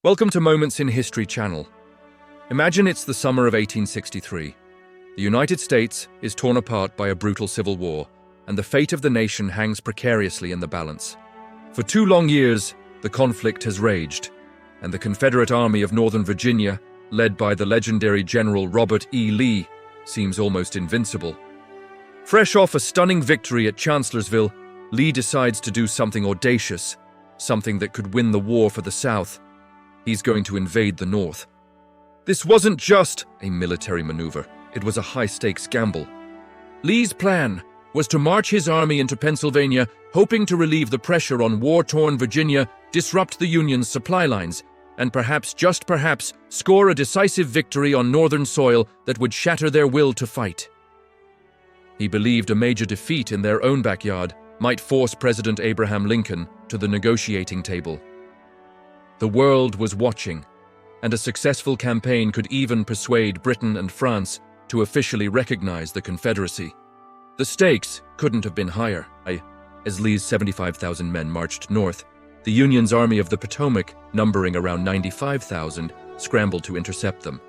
Welcome to Moments in History channel. Imagine it's the summer of 1863. The United States is torn apart by a brutal civil war, and the fate of the nation hangs precariously in the balance. For 2 long years, the conflict has raged, and the Confederate Army of Northern Virginia, led by the legendary General Robert E. Lee, seems almost invincible. Fresh off a stunning victory at Chancellorsville, Lee decides to do something audacious, something that could win the war for the South. He's going to invade the North. This wasn't just a military maneuver, it was a high-stakes gamble. Lee's plan was to march his army into Pennsylvania, hoping to relieve the pressure on war-torn Virginia, disrupt the Union's supply lines, and perhaps, just perhaps, score a decisive victory on Northern soil that would shatter their will to fight. He believed a major defeat in their own backyard might force President Abraham Lincoln to the negotiating table. The world was watching, and a successful campaign could even persuade Britain and France to officially recognize the Confederacy. The stakes couldn't have been higher. As Lee's 75,000 men marched north, the Union's Army of the Potomac, numbering around 95,000, scrambled to intercept them.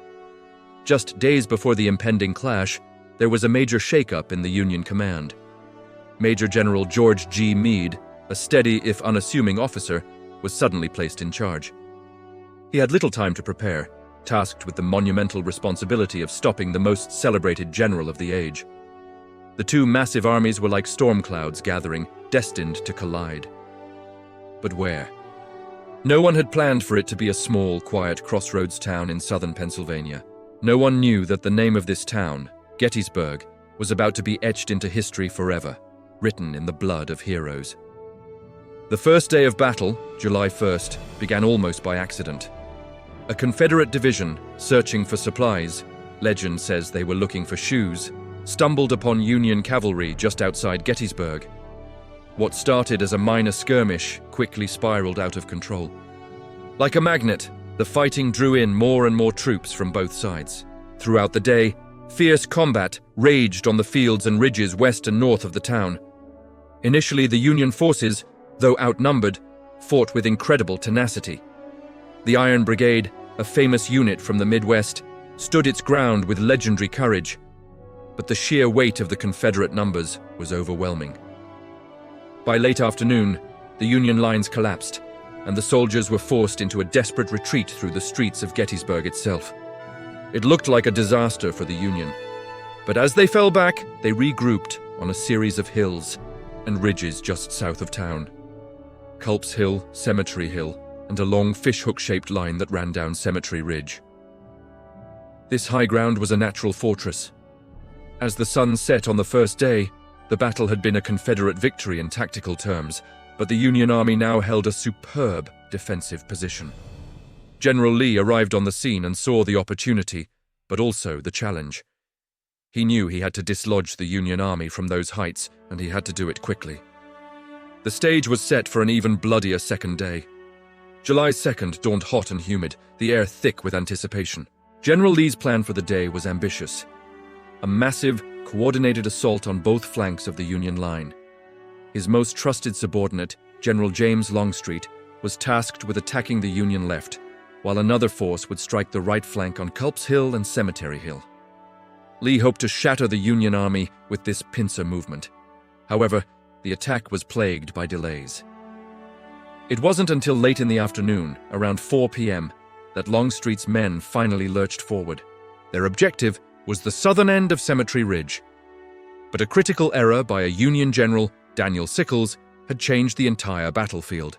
Just days before the impending clash, there was a major shakeup in the Union command. Major General George G. Meade, a steady if unassuming officer, was suddenly placed in charge. He had little time to prepare, tasked with the monumental responsibility of stopping the most celebrated general of the age. The 2 massive armies were like storm clouds gathering, destined to collide. But where? No one had planned for it to be a small, quiet crossroads town in southern Pennsylvania. No one knew that the name of this town, Gettysburg, was about to be etched into history forever, written in the blood of heroes. The first day of battle, July 1st, began almost by accident. A Confederate division, searching for supplies, legend says they were looking for shoes, stumbled upon Union cavalry just outside Gettysburg. What started as a minor skirmish quickly spiraled out of control. Like a magnet, the fighting drew in more and more troops from both sides. Throughout the day, fierce combat raged on the fields and ridges west and north of the town. Initially, the Union forces, though outnumbered, fought with incredible tenacity. The Iron Brigade, a famous unit from the Midwest, stood its ground with legendary courage, but the sheer weight of the Confederate numbers was overwhelming. By late afternoon, the Union lines collapsed, and the soldiers were forced into a desperate retreat through the streets of Gettysburg itself. It looked like a disaster for the Union, but as they fell back, they regrouped on a series of hills and ridges just south of town. Culp's Hill, Cemetery Hill, and a long fishhook-shaped line that ran down Seminary Ridge. This high ground was a natural fortress. As the sun set on the first day, the battle had been a Confederate victory in tactical terms, but the Union Army now held a superb defensive position. General Lee arrived on the scene and saw the opportunity, but also the challenge. He knew he had to dislodge the Union Army from those heights, and he had to do it quickly. The stage was set for an even bloodier second day. July 2nd dawned hot and humid, the air thick with anticipation. General Lee's plan for the day was ambitious. A massive, coordinated assault on both flanks of the Union line. His most trusted subordinate, General James Longstreet, was tasked with attacking the Union left, while another force would strike the right flank on Culp's Hill and Cemetery Hill. Lee hoped to shatter the Union Army with this pincer movement. However, the attack was plagued by delays. It wasn't until late in the afternoon, around 4 p.m., that Longstreet's men finally lurched forward. Their objective was the southern end of Seminary Ridge. But a critical error by a Union general, Daniel Sickles, had changed the entire battlefield.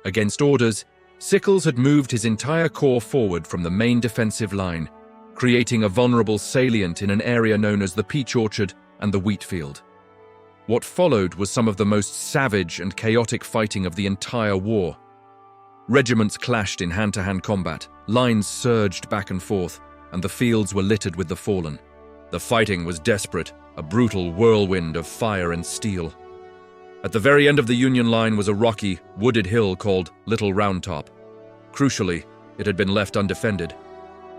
Against orders, Sickles had moved his entire corps forward from the main defensive line, creating a vulnerable salient in an area known as the Peach Orchard and the Wheat Field. What followed was some of the most savage and chaotic fighting of the entire war. Regiments clashed in hand-to-hand combat, lines surged back and forth, and the fields were littered with the fallen. The fighting was desperate, a brutal whirlwind of fire and steel. At the very end of the Union line was a rocky, wooded hill called Little Round Top. Crucially, it had been left undefended.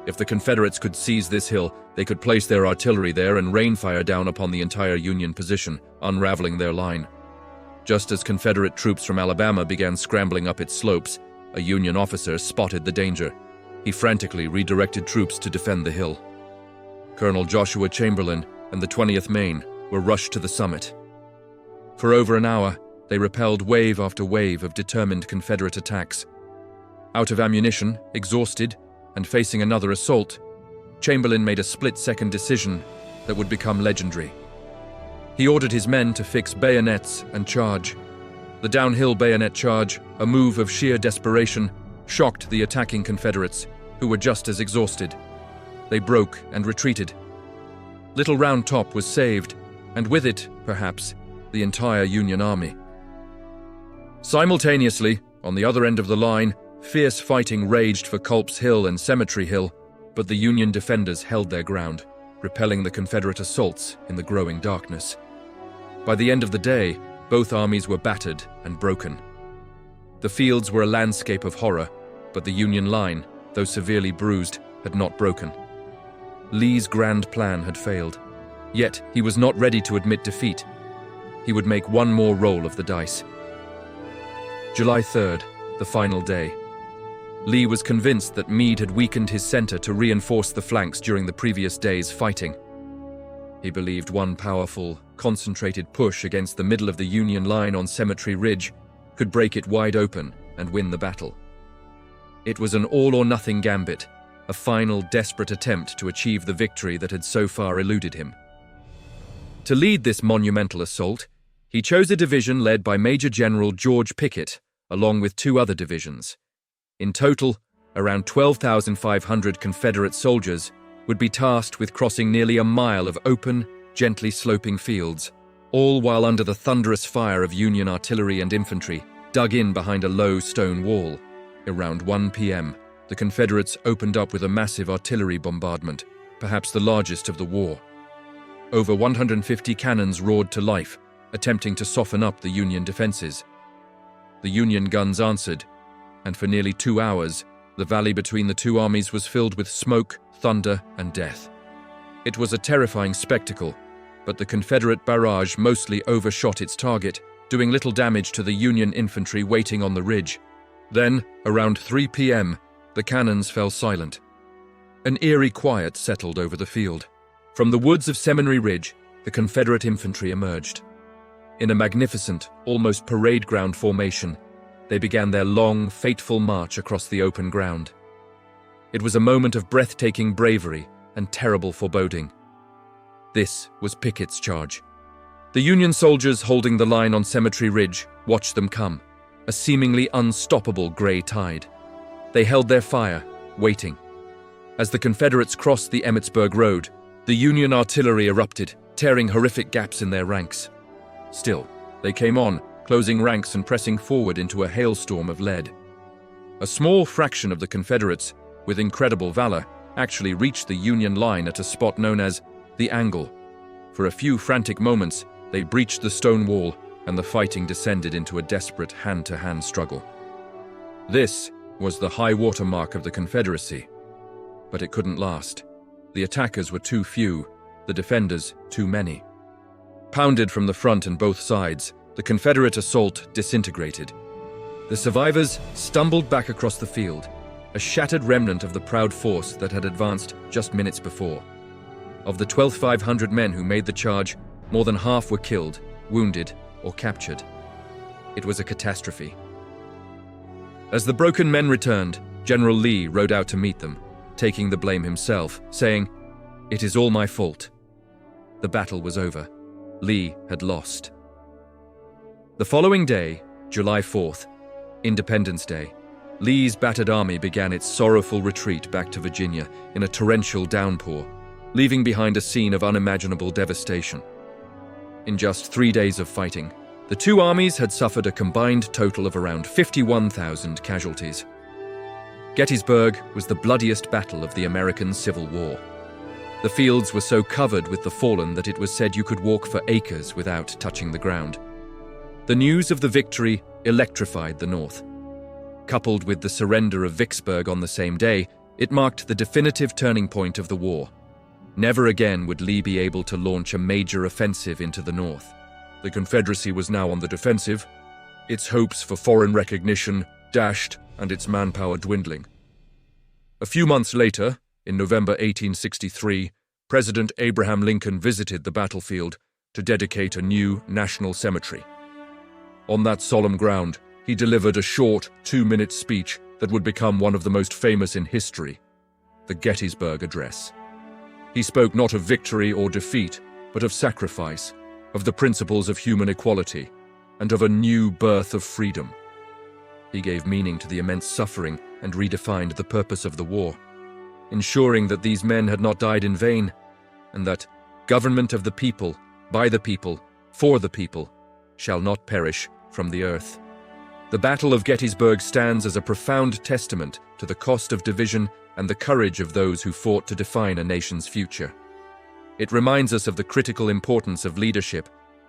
If the Confederates could seize this hill, they could place their artillery there and rain fire down upon the entire Union position, unraveling their line. Just as Confederate troops from Alabama began scrambling up its slopes, A Union officer spotted the danger. He frantically redirected troops to defend the hill. Colonel Joshua Chamberlain and the 20th Maine were rushed to the summit. For over an hour, they repelled wave after wave of determined Confederate attacks. Out of ammunition, exhausted, and facing another assault, Chamberlain made a split-second decision that would become legendary. He ordered his men to fix bayonets and charge. The downhill bayonet charge, a move of sheer desperation, shocked the attacking Confederates, who were just as exhausted. They broke and retreated. Little Round Top was saved, and with it, perhaps, the entire Union Army. Simultaneously, on the other end of the line, fierce fighting raged for Culp's Hill and Cemetery Hill, but the Union defenders held their ground, repelling the Confederate assaults in the growing darkness. By the end of the day, both armies were battered and broken. The fields were a landscape of horror, but the Union line, though severely bruised, had not broken. Lee's grand plan had failed, yet he was not ready to admit defeat. He would make one more roll of the dice. July 3rd, the final day. Lee was convinced that Meade had weakened his center to reinforce the flanks during the previous day's fighting. He believed one powerful, concentrated push against the middle of the Union line on Seminary Ridge could break it wide open and win the battle. It was an all-or-nothing gambit, a final, desperate attempt to achieve the victory that had so far eluded him. To lead this monumental assault, he chose a division led by Major General George Pickett, along with 2 other divisions. In total, around 12,500 Confederate soldiers would be tasked with crossing nearly a mile of open, gently sloping fields, all while under the thunderous fire of Union artillery and infantry, dug in behind a low stone wall. Around 1 p.m., the Confederates opened up with a massive artillery bombardment, perhaps the largest of the war. Over 150 cannons roared to life, attempting to soften up the Union defenses. The Union guns answered, and for nearly 2 hours, the valley between the two armies was filled with smoke, thunder, and death. It was a terrifying spectacle, but the Confederate barrage mostly overshot its target, doing little damage to the Union infantry waiting on the ridge. Then, around 3 p.m., the cannons fell silent. An eerie quiet settled over the field. From the woods of Seminary Ridge, the Confederate infantry emerged. In a magnificent, almost parade ground formation, they began their long, fateful march across the open ground. It was a moment of breathtaking bravery and terrible foreboding. This was Pickett's charge. The Union soldiers holding the line on Cemetery Ridge watched them come, a seemingly unstoppable gray tide. They held their fire, waiting. As the Confederates crossed the Emmitsburg Road, the Union artillery erupted, tearing horrific gaps in their ranks. Still, they came on, closing ranks and pressing forward into a hailstorm of lead. A small fraction of the Confederates, with incredible valor, actually reached the Union line at a spot known as the Angle. For a few frantic moments, they breached the stone wall, and the fighting descended into a desperate hand-to-hand struggle. This was the high water mark of the Confederacy. But it couldn't last. The attackers were too few, the defenders too many. Pounded from the front and both sides, the Confederate assault disintegrated. The survivors stumbled back across the field, a shattered remnant of the proud force that had advanced just minutes before. Of the 12,500 men who made the charge, more than half were killed, wounded, or captured. It was a catastrophe. As the broken men returned, General Lee rode out to meet them, taking the blame himself, saying, "It is all my fault." The battle was over. Lee had lost. The following day, July 4th, Independence Day, Lee's battered army began its sorrowful retreat back to Virginia in a torrential downpour, leaving behind a scene of unimaginable devastation. In just 3 days of fighting, the two armies had suffered a combined total of around 51,000 casualties. Gettysburg was the bloodiest battle of the American Civil War. The fields were so covered with the fallen that it was said you could walk for acres without touching the ground. The news of the victory electrified the North. Coupled with the surrender of Vicksburg on the same day, it marked the definitive turning point of the war. Never again would Lee be able to launch a major offensive into the North. The Confederacy was now on the defensive, its hopes for foreign recognition dashed and its manpower dwindling. A few months later, in November 1863, President Abraham Lincoln visited the battlefield to dedicate a new national cemetery. On that solemn ground, he delivered a short, 2-minute speech that would become one of the most famous in history, the Gettysburg Address. He spoke not of victory or defeat, but of sacrifice, of the principles of human equality, and of a new birth of freedom. He gave meaning to the immense suffering and redefined the purpose of the war, ensuring that these men had not died in vain, and that government of the people, by the people, for the people, shall not perish from the earth. The Battle of Gettysburg stands as a profound testament to the cost of division and the courage of those who fought to define a nation's future. It reminds us of the critical importance of leadership,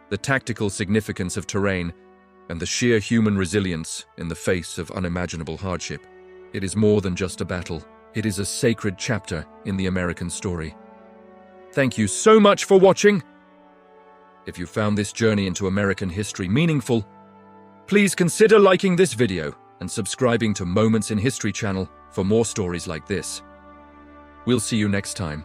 the tactical significance of terrain, and the sheer human resilience in the face of unimaginable hardship. It is more than just a battle. It is a sacred chapter in the American story. Thank you so much for watching. If you found this journey into American history meaningful, please consider liking this video and subscribing to Moments in History channel for more stories like this. We'll see you next time.